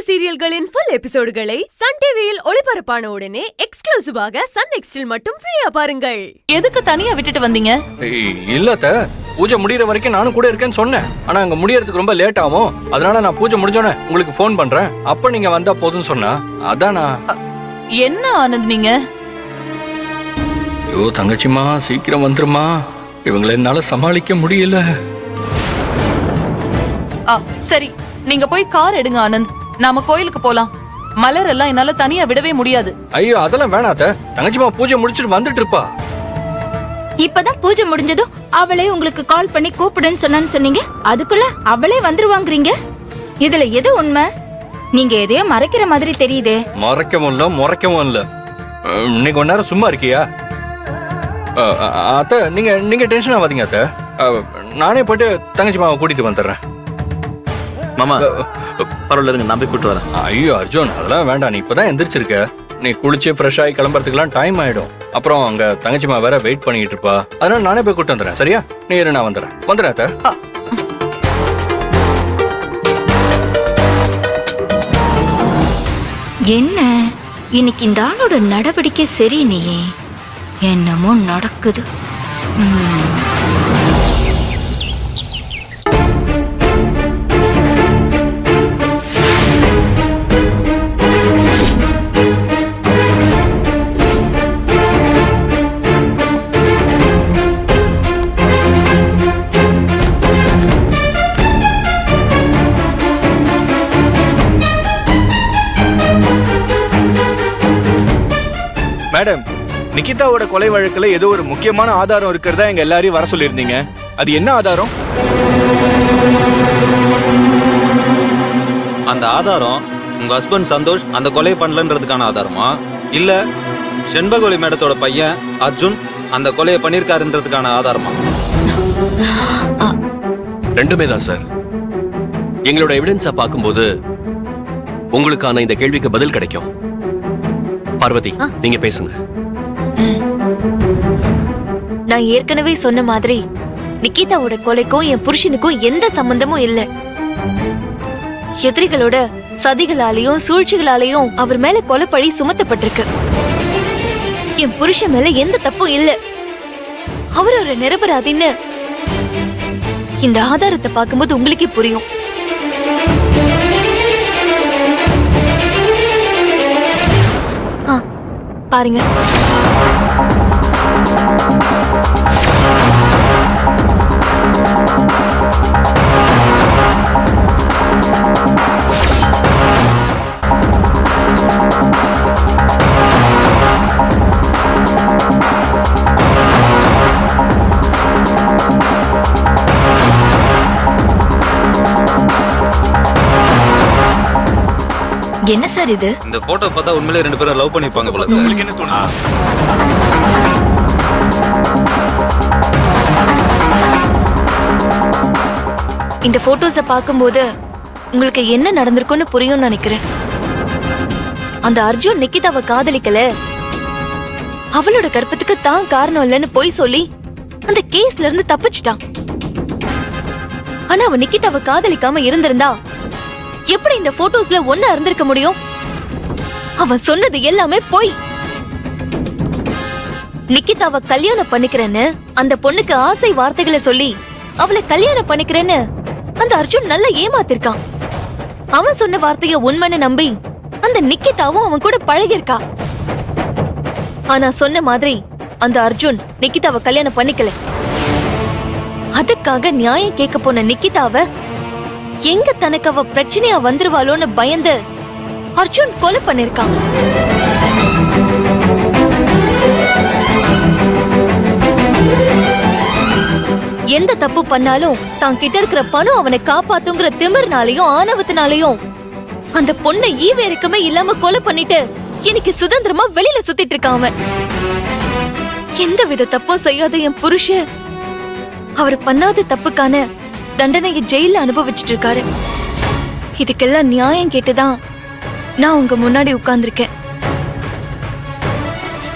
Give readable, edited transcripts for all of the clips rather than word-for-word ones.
சீரியல்களின் full எபிசோடுகளை Sun டிவியில் ஒளிபரப்பான உடனே எக்ஸ்க்ளூசிவாக சன் நெக்ஸ்டில் மட்டும் ஃப்ரீயா பாருங்கள். எதுக்கு தனியா விட்டுட்டு வந்தீங்க? இல்ல பூஜை முடியற வரைக்கும் நானும் கூட இருக்கேன்னு சொன்னேன். ஆனா அங்க முடியறதுக்கு ரொம்ப லேட் ஆகும். அதனால நான் பூஜை முடிஞ்சோனே உங்களுக்கு ஃபோன் பண்றேன். அப்ப நீங்க வந்தா போதும்னு சொன்னா அதான் நான். என்ன ஆனந்த் நீங்க? ஐயோ தங்கச்சிமா சீக்கிரம் வந்துருமா, இவங்களை என்னால சமாளிக்க முடியல. சரி நீங்க போய் கார் எடுங்க ஆனந்த், நாம கோயிலுக்கு போலாம். மலர் எல்லாம் என்னால தனியா விடவே முடியாது. ஐயோ அதெல்லாம் வேணாத்த, தங்கச்சிமா பூஜை முடிச்சிட்டு வந்துட்டு இருப்பா. இப்பதான் பூஜை முடிஞ்சதும் அவளே உங்களுக்கு கால் பண்ணி கூப்பிடுன்னு சொன்னீங்க. அதுக்குள்ள அவளே வந்துருவாங்கறீங்க. இதுல எது உண்மை? நீங்க எதையோ மறைக்கிற மாதிரி தெரியுதே. மறைக்கவும் இல்ல முறைக்கவும் இல்ல. இன்னைக்கு கொஞ்ச நேரம் சும்மா இருக்கியா அத்த? நீங்க டென்ஷன் ஆகாதீங்க அத்த, நானே போயிட்டு தங்கச்சிமாவை கூட்டிட்டு வந்துடுறேன். மாமா பரவாயில்ல இருங்க, நான் போய் கூட்டு வரேன். ஐயோ அர்ஜுன் அதெல்லாம் வேண்டாம், நீ இப்பதான் எந்திரிச்சிருக்க. நீ குளிச்சு ஃப்ரெஷ் ஆகி கிளம்புறதுக்குலாம் டைம் ஆயிடும். அப்புறம் அங்க தங்கச்சிமா வேற வெயிட் பண்ணிட்டு இருப்பா. அதனால நானே போய் கூட்டு வந்துடுறேன். சரியா? நீ இரு, நான் வந்துடுறேன் அத்த. என்ன இன்னைக்கு இந்த ஆளோட நடவடிக்கை சரி நீ என்னமோ நடக்குது. மேடம், நிகிதாவோட கொலை வழக்குல ஏதோ ஒரு முக்கியமான ஆதாரம் இருக்கிறதா எங்க எல்லாரையும் வர சொல்லியிருந்தீங்க. அது என்ன ஆதாரம்? அந்த ஆதாரம் உங்க ஹஸ்பண்ட் சந்தோஷ் அந்த கொலை பண்ணலன்றதுக்கான ஆதாரமா, இல்ல செண்பகவலி மேடத்தோட பையன் அர்ஜுன் அந்த கொலையை பண்ணிருக்காருன்றதுக்கான ஆதாரமா? ரெண்டுமே தான் சார். எங்களோட எவிடன்ஸை பார்க்கும்போது உங்களுக்கான இந்த கேள்விக்கு பதில் கிடைக்கும். பார்வதி நீங்க பேசுங்க. நான் ஏற்கனவே சொன்ன மாதிரி நிகிதாவோட கொலைக்கும் என் புருஷனுக்கும் எந்த சம்பந்தமும் இல்ல. எதிரிகளோட சதிகளாலையும் சூழ்ச்சிகளாலையும் அவர் மேல கொலைப்பழி சுமத்தப்பட்டிருக்கு. என் புருஷன் மேல எந்த தப்பும் இல்ல. அவர் ஒரு நிரபராதின்னு இந்த ஆதாரத்தை பார்க்கும்போது உங்களுக்கே புரியும். பாருங்க. என்ன சார் இது? இந்த போட்டோ பார்த்தா உண்மையிலே ரெண்டு பேரும் லவ் பண்ணிருப்பாங்க போல. உங்களுக்கு என்ன தோணுது? இந்த போட்டோஸ பார்க்கும்போது உங்களுக்கு என்ன நடந்திருக்கும்னு புரியும்னு நினைக்கிறேன். அந்த அர்ஜுன் நிகிதாவை காதலிக்கல, அவளோட கற்பத்துக்கு தான் காரணம் இல்லைன்னு போய் சொல்லி அந்த கேஸ்ல இருந்து தப்பிச்சிட்டான். ஆனா அவன் நிகிதாவை காதலிக்காம இருந்திருந்தா எப்படி இந்த போட்டோஸ்ல ஒண்ணா இருந்திருக்க முடியும்? அவன் சொன்னது எல்லாமே பொய். நிகிதாவை கல்யாணம் பண்ணிக்கிறேன்னு அந்த பொண்ணுக்கு ஆசை வார்த்தைகளை சொல்லி அவளை கல்யாணம் பண்ணிக்கிறேன்னு அந்த அர்ஜுன் நல்லா ஏமாத்திருக்கான். அவன் சொன்ன வார்த்தைய உண்மைன்னு நம்பி அந்த நிகிதாவும் அவன் கூட பழகிருக்கா. ஆனா சொன்ன மாதிரி அந்த அர்ஜுன் நிகிதாவை கல்யாணம் பண்ணிக்கல. அதுக்காக நியாயம் கேட்க போன நிகிதாவை எங்க தனக்கு அவ பிரச்சனையா வந்துருவாளோன்னு பயந்து அர்ஜுன் கொலை பண்ணிருக்கான். எந்த தப்பு பண்ணாலும் தான் கிட்ட இருக்கிற பணம் அவனை காப்பாத்துங்கிற திமிர்னாலையும் ஆணவத்தினாலையும் அந்த பொண்ணை ஈவேறக்கமே இல்லாம கொலை பண்ணிட்டு எனக்கு சுதந்திரமா வெளியில சுத்திட்டு இருக்கான் அவன். எந்த வித தப்பும் செய்யாத என் புருஷன் அவர் பண்ணாத தப்புக்கான தண்டனையை ஜெயில அனுபவிச்சுட்டு இருக்காரு. இதுக்கெல்லாம் நியாயம் கேட்டுதான் நான் உங்க முன்னாடி உட்கார்ந்திருக்கேன்.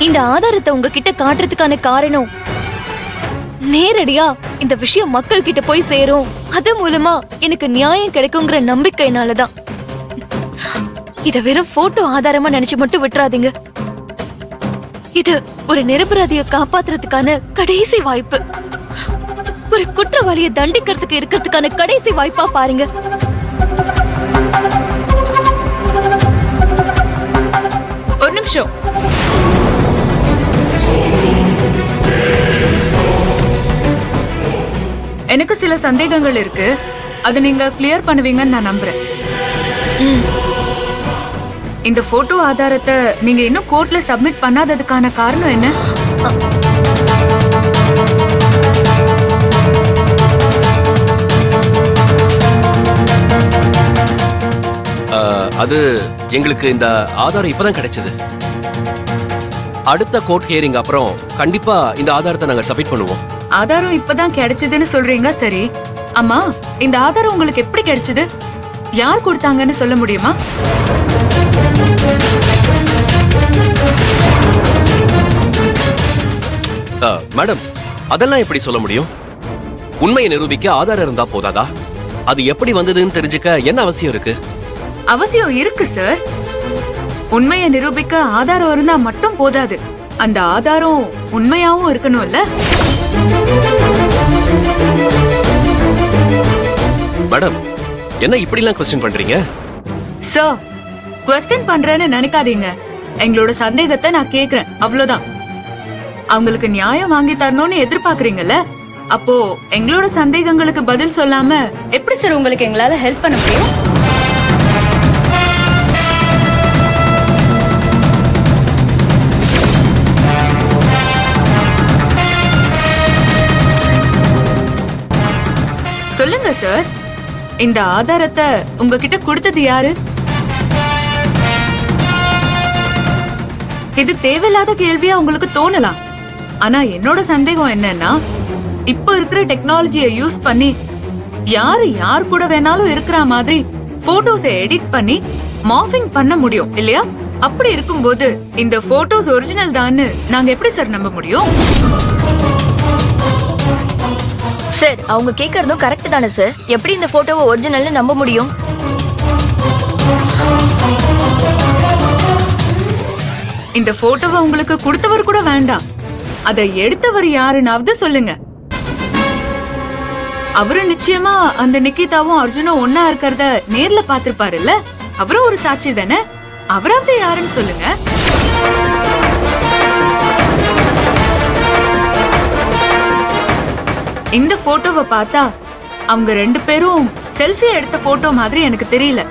இந்த ஆதாரத்தை உங்ககிட்ட காட்டுறதுக்கான காரணம் நேரடியா இந்த விஷயம் மக்கள் கிட்ட போய் சேரும், அது மூலமா எனக்கு நியாயம் கிடைக்குங்கிற நம்பிக்கையினாலதான். இத வெறும் போட்டோ ஆதாரமா நினைச்சு மட்டும் விட்டுறாதீங்க. இது ஒரு நிரபராதியை காப்பாத்துறதுக்கான கடைசி வாய்ப்பு. ஒரு குற்றவாளியை தண்டிக்கிறதுக்கு இருக்கிறதுக்கான கடைசி வாய்ப்பா பாருங்க. ஒரு நிமிஷம். எனக்கு சில சந்தேகங்கள் இருக்கு. அதை நீங்க கிளியர் பண்ணுவீங்கன்னு நான் நம்புறேன். இந்த போட்டோ ஆதாரத்தை நீங்க இன்னும் கோர்ட்ல சப்மிட் பண்ணாததுக்கான காரணம் என்ன? அது எங்களுக்கு இந்த ஆதாரம் இப்பதான் கிடைச்சது. அடுத்த கோர்ட் ஹியரிங் அப்புறம் கண்டிப்பா இந்த ஆதாரத்தை நாங்க சப்மிட் பண்ணுவோம். ஆதாரம் இப்பதான் கிடைச்சதுன்னு சொல்றீங்க, சரி. அம்மா, இந்த ஆதாரம் உங்களுக்கு எப்படி கிடைச்சது? யார் கொடுத்தாங்கன்னு சொல்ல முடியுமா? மேடம், அதெல்லாம் எப்படி சொல்ல முடியும்? உண்மையை நிரூபிக்க ஆதாரம் இருந்தா போதாதா? அது எப்படி வந்ததுன்னு தெரிஞ்சுக்க என்ன அவசியம் இருக்கு? அவசியம் இருக்கு சார். உண்மையை நிரூபிக்க ஆதாரம் இருந்தா மட்டும் போதாது. அந்த ஆதாரம் உண்மையாவும் இருக்கணும்ல? மேடம், என்ன இப்படிலாம் क्वेश्चन பண்றீங்க? சார், क्वेश्चन பண்றேன்னு நினைக்காதீங்க. எங்களோட சந்தேகத்தை நான் கேக்குறேன், அவ்வளவுதான். அவங்களுக்கு நியாயம் வாங்கி தரணும்னு எதிர்பார்க்கறீங்கல்ல? அப்போ எங்களோட சந்தேகங்களுக்கு பதில் சொல்லாம எப்படி சார் உங்களுக்கு எங்களால ஹெல்ப் பண்ண முடியும்? சொல்லுங்க சார், இந்த ஆதாரத்தை உங்ககிட்ட கொடுத்தது யாரு? இது தேவையில்லாத கேள்வியா உங்களுக்கு தோணலாம். ஆனா என்னோட சந்தேகம் என்னன்னா, இப்ப இருக்கிற டெக்னாலஜியை யூஸ் பண்ணி யாரு யார் கூட வேணாலும் இருக்கிற மாதிரி போட்டோஸை எடிட் பண்ணி மார்ஃபிங் பண்ண முடியும் இல்லையா? அப்படி இருக்கும்போது இந்த போட்டோஸ் ஒரிஜினல் தான்னு நாங்க எப்படி சார் நம்ப முடியும்? சார், அவங்க கேக்குறதும் கரெக்ட் தானே சார்? எப்படி இந்த போட்டோவை ஒரிஜினல்னு நம்ப முடியும்? இந்த போட்டோவை உங்களுக்கு கொடுத்தவர் கூட வேண்டாம். அதை எடுத்தவர் யாருன்னாவது சொல்லுங்க. அவரு நிச்சயமா அந்த நிக்கிதாவும் அர்ஜுனும் ஒன்னா இருக்கிறத நேர்ல பாத்திருப்பாருல்ல? அவரும் ஒரு சாட்சி தானே. அவராவது யாருன்னு சொல்லுங்க. இந்த போட்டோவை பார்த்தா அவங்க ரெண்டு பேரும் செல்ஃபி எடுத்த போட்டோ மாதிரி எனக்கு தெரியல.